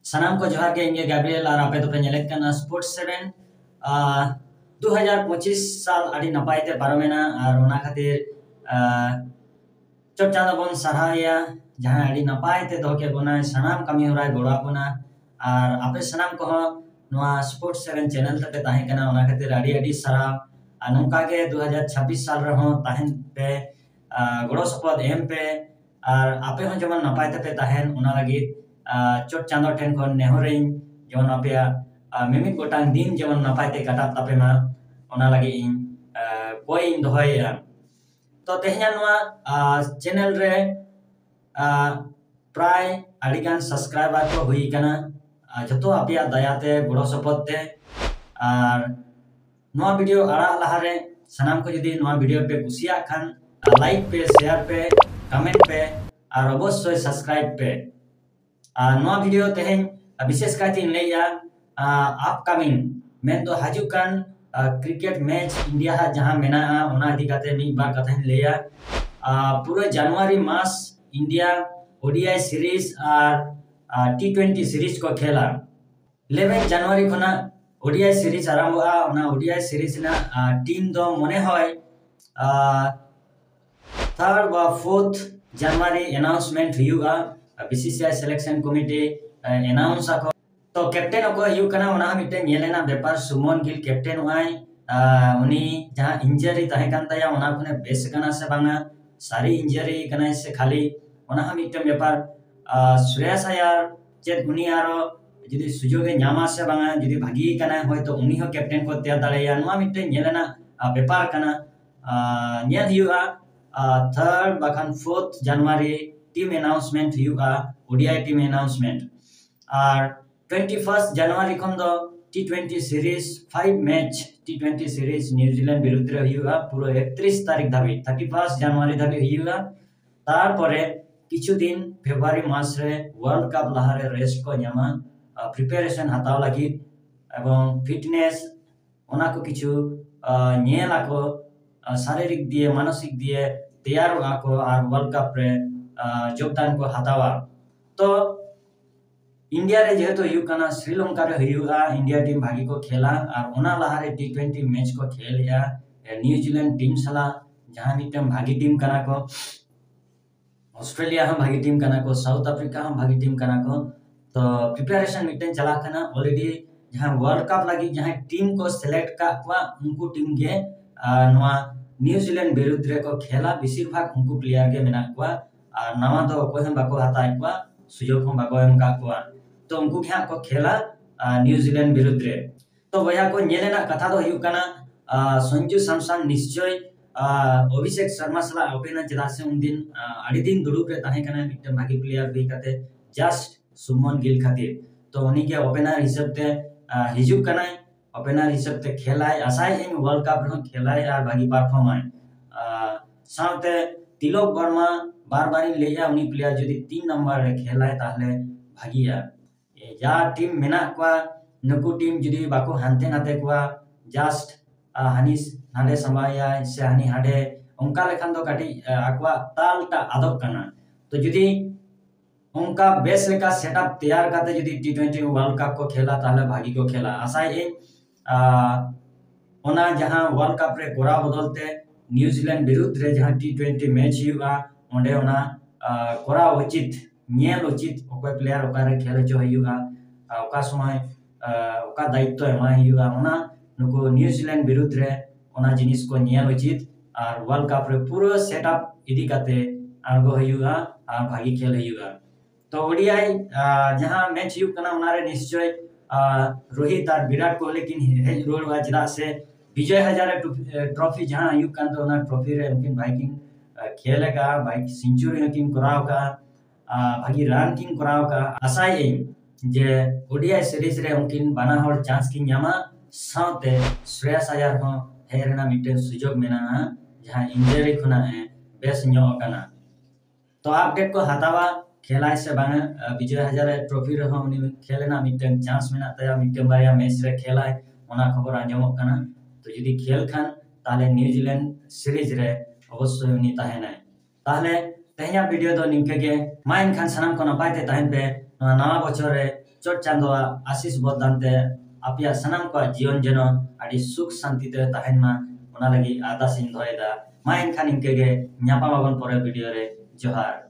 सनाम को जोहार के इंगे गैब्रियल और आपे दोपे नेलेक कना स्पोर्ट्स 7 2025 साल आदि नपाय ते पारमेना और ओना खातिर चोट चांदो बन सराहया जहां आदि नपाय ते दोके बोना सनाम कमी होराय गोड़ा बोना और आपे सनाम को नोआ स्पोर्ट्स 7 चैनल तक ताहे कना ओना खातिर आदि आदि सरा नोंका के 2026 साल रहो ताहेन पे गोड़ो सपोद एम पे और आपे हो जमन नपाय ते पे ताहेन ओना लगी चोट चांदो ठेन को नेहरें जमन आपे मिमित गोटांग दिन जमन नपाय ते कटा तापे मा ओना लगी इन कोई इन दोहया तो तेहना नोआ चैनल रे प्राय आडिगान सब्सक्राइबर को हुई कना जतो आपे दयाते गोड़ो सपोद ते और नोआ वीडियो आड़ा लहारे सनाम को जदी नोआ वीडियो पे कुसिया खान लाइक पे शेयर पे कमेंट पे और अवश्य सब्सक्राइब पे नोआ वीडियो तेहें विशेष काती लेया अपकमिंग मेन तो हजुकान क्रिकेट मैच इंडिया जहां मेना ओना इदी काते मी बार कथा लेया पूरा जनवरी मास इंडिया ओडीआई सीरीज और टी20 सीरीज को खेला 11 जनवरी खना ओडीआई सीरीज आरंभ ओना ओडीआई सीरीज ना टीम दो मने होय 3rd व 4th जनवरी अनाउंसमेंट हुआ बीसीसीआई सिलेक्शन कमिटी अनाउंस को तो कैप्टन को हुआ ओना मिटे नेलेना बेपार सुमन गिल कैप्टन वाई उनी जहां इंजरी ताहे कान ताया ओना खने बेस कना से बांगा सारी इंजरी कना से खाली ओना मिटे बेपार श्रेयस अय्यर चेत उनी आरो जदी सुजोगे न्यामा से बांगा जदी भागी कना होय तो उनी हो कैप्टन को तैयार दाड़ेया नोआ मिटे नेलेना बेपार कना नेल हुआ 3rd बाखान 4th जनवरी टीम अनाउंसमेंट हुआ ओडीआई टीम अनाउंसमेंट और 21st जनवरी खन दो टी20 सीरीज 5 मैच टी20 सीरीज न्यूजीलैंड विरुद्ध रे हुआ पूरा 31 तारीख धाबी 31 जनवरी धाबी हुआ तार परे किछु दिन फेब्रुआरी मास रे वर्ल्ड कप लहारे रेस्ट को न्यामा प्रिपरेशन हताव लगी एवं फिटनेस ओना को किछु नेला को शारीरिक दिए मानसिक दिए तैयार को और वर्ल्ड कप रे योगदान को हतावा तो इंडिया रे जेहेतु युकाना श्रीलंका रे हुआ इंडिया टीम भागी को खेला और ओना लहारे टी20 मैच को खेलिया न्यूजीलैंड टीम सला जहां मिटम भागी टीम कना को ऑस्ट्रेलिया हम भागी टीम कना को साउथ अफ्रीका हम भागी टीम कना को तो प्रिपरेशन मिटन चला कना ऑलरेडी जहां वर्ल्ड कप लगी जहां टीम को सिलेक्ट का उनको टीम के नवा न्यूजीलैंड विरुद्ध रे को खेला बेसिर भाग उनको प्लेयर के मेना को नवा तो कोई हम बाको हताय को सुयोग हम बाको हम का को तो उनको क्या को खेला न्यूजीलैंड विरुद्ध रे तो वया को नेलेना कथा दो हुकना संजू सैमसन निश्चय अभिषेक शर्मा सला ओपेनर चला से उन दिन आड़ी दिन दुड़ुब रे ताहे कना मिटन भागी प्लेयर भी कते जस्ट सुमन गिल खातिर तो उनी के ओपेनर हिसाब ते हिजुक कना ओपेनर हिसाब ते खेलाय आसाय इन वर्ल्ड कप रे खेलाय और भागी परफॉर्म आय साथे तिलक वर्मा बार-बार लेया उनी प्लेयर जदी 3 नंबर रे खेलाय ताहले भागिया या टीम मेना को नुकु टीम जदी बाको हानते नाते को जस्ट हानिस नाले समाया से हानि हाडे उनका लेखन दो काटी आकवा तालटा आदब कना तो जदी उनका बेस लेका सेटअप तैयार करते जदी टी20 वर्ल्ड कप को खेला ताहले भागी को खेला आसाय इन ओना जहां वर्ल्ड कप रे कोरा बदलते न्यूजीलैंड विरुद्ध रे जहां टी20 मैच हुआ ओंडे ओना कोरा उचित नेल उचित ओको प्लेयर ओकारे खेल जो हुआ ओका समय ओका दायित्व एमा हुआ ओना नुको न्यूजीलैंड विरुद्ध रे ओना जिनिस को नेल उचित और वर्ल्ड कप रे पूरा सेटअप इदी काते आगो हुआ और भागी खेल हुआ तो ओडीआई जहां मैच हुआ ओनारे निश्चय रोहित और विराट कोहली किन हेज रोड वा जरा से विजय हजारे ट्रॉफी जहां हुआ तो ओना ट्रॉफी रे उनकिन भाइकिंग खेलेगा भाई सेंचुरी किन कराव का भागी रन किन कराव का आसाय एम जे ओडीआई सीरीज रे उनकिन बाना हर चांस किन न्यामा साथे श्रेयस अय्यर हो हेरना मिटे सुजोग मेना जहां इंजरी खुना है बेस न्यो कना तो अपडेट को हतावा खेलाय से बांगा विजय हजारे ट्रॉफी रे हो उनी खेलेना मिटे चांस मेना तया मिटे बाया मैच रे खेलाय ओना खबर आंजमो कना तो यदि खेल खान ताले न्यूजीलैंड सीरीज रे अवश्य उनी ताहेना ताहले तेहना वीडियो दो निके के माइन खान सनाम को नपायते ताहेन पे नवा बछर रे चोट चांदोआ आशीष बरदानते आपया सनम को जीवन जनो आदि सुख शांति ते तहन मा ओना लगी आदासिन धोएदा मा एनखान इनके गे न्यापा माबन परे वीडियो रे जोहार।